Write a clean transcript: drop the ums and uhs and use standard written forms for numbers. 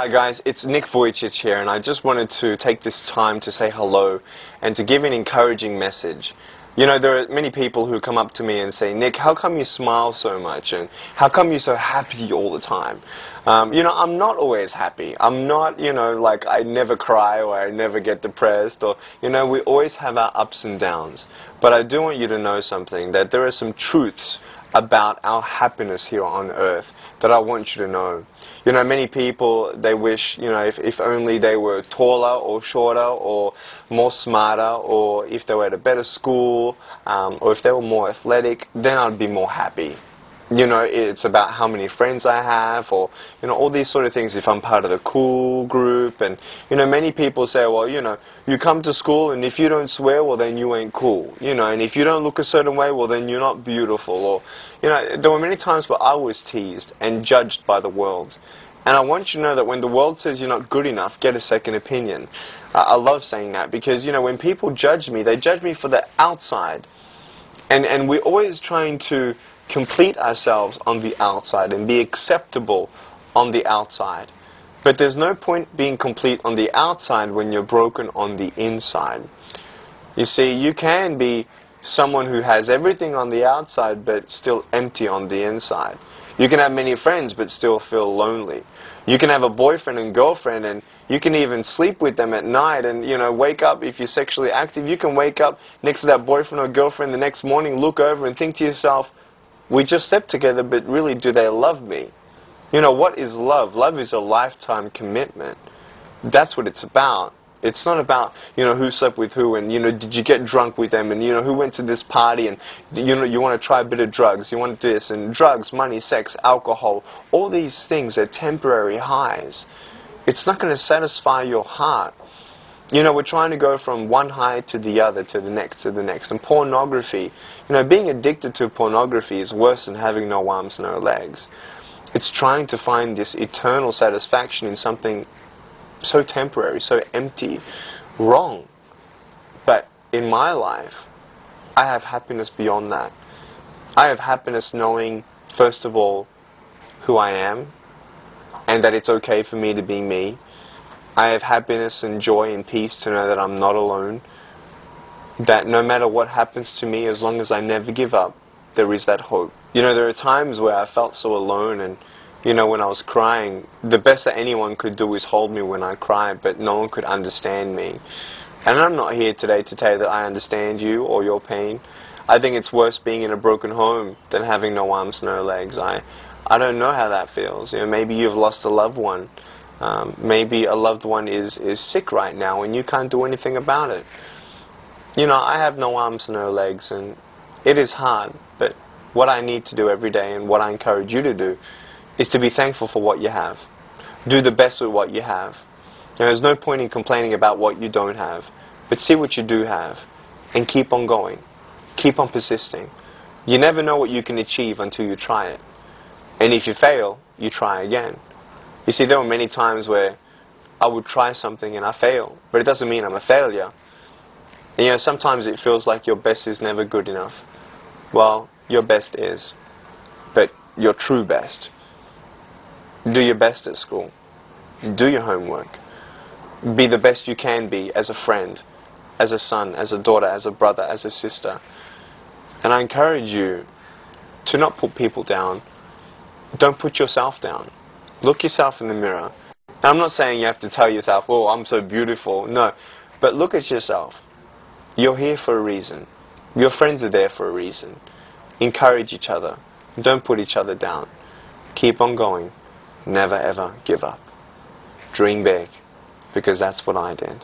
Hi guys, it's Nick Vujicic here, and I just wanted to take this time to say hello and to give an encouraging message. You know, there are many people who come up to me and say, Nick, how come you smile so much, and how come you're so happy all the time? You know, I'm not always happy. I'm not, you know, like I never cry or I never get depressed, or, you know, we always have our ups and downs. But I do want you to know something, that there are some truths about our happiness here on earth that I want you to know. You know, many people, they wish, you know, if only they were taller or shorter or more smarter, or if they were at a better school, or if they were more athletic, then I'd be more happy. You know, it's about how many friends I have, or, you know, all these sort of things, if I'm part of the cool group. And, you know, many people say, well, you know, you come to school and if you don't swear, well, then you ain't cool. You know, and if you don't look a certain way, well, then you're not beautiful. Or, you know, there were many times where I was teased and judged by the world. And I want you to know that when the world says you're not good enough, get a second opinion. I love saying that because, you know, when people judge me, they judge me for the outside. And we're always trying to complete ourselves on the outside and be acceptable on the outside. But there's no point being complete on the outside when you're broken on the inside. You see, you can be someone who has everything on the outside but still empty on the inside. You can have many friends but still feel lonely. You can have a boyfriend and girlfriend, and you can even sleep with them at night and, you know, wake up. If you're sexually active, you can wake up next to that boyfriend or girlfriend the next morning, look over and think to yourself, we just slept together, but really, do they love me? You know, what is love? Love is a lifetime commitment. That's what it's about. It's not about, you know, who slept with who, and, you know, did you get drunk with them, and, you know, who went to this party, and, you know, you want to try a bit of drugs, you want to do this, and drugs, money, sex, alcohol, all these things are temporary highs. It's not going to satisfy your heart. You know, we're trying to go from one high to the other, to the next, to the next. And pornography, you know, being addicted to pornography is worse than having no arms, no legs. It's trying to find this eternal satisfaction in something so temporary, so empty. Wrong. But in my life, I have happiness beyond that. I have happiness knowing, first of all, who I am, and that it's okay for me to be me. I have happiness and joy and peace to know that I'm not alone, that no matter what happens to me, as long as I never give up, there is that hope. You know, there are times where I felt so alone, and, you know, when I was crying, the best that anyone could do is hold me when I cried, but no one could understand me. And I'm not here today to tell you that I understand you or your pain. I think it's worse being in a broken home than having no arms, no legs. I don't know how that feels. You know, maybe you've lost a loved one. Maybe a loved one is sick right now and you can't do anything about it. You know, I have no arms, no legs, and it is hard, but what I need to do every day, and what I encourage you to do, is to be thankful for what you have. Do the best with what you have. There's no point in complaining about what you don't have, but see what you do have and keep on going. Keep on persisting. You never know what you can achieve until you try it. And if you fail, you try again. You see, there were many times where I would try something and I fail, but it doesn't mean I'm a failure. And, you know, sometimes it feels like your best is never good enough. Well, your best is, but your true best. Do your best at school. Do your homework. Be the best you can be as a friend, as a son, as a daughter, as a brother, as a sister. And I encourage you to not put people down. Don't put yourself down. Look yourself in the mirror. Now, I'm not saying you have to tell yourself, oh, I'm so beautiful. No. But look at yourself. You're here for a reason. Your friends are there for a reason. Encourage each other. Don't put each other down. Keep on going. Never ever give up. Dream big. Because that's what I did.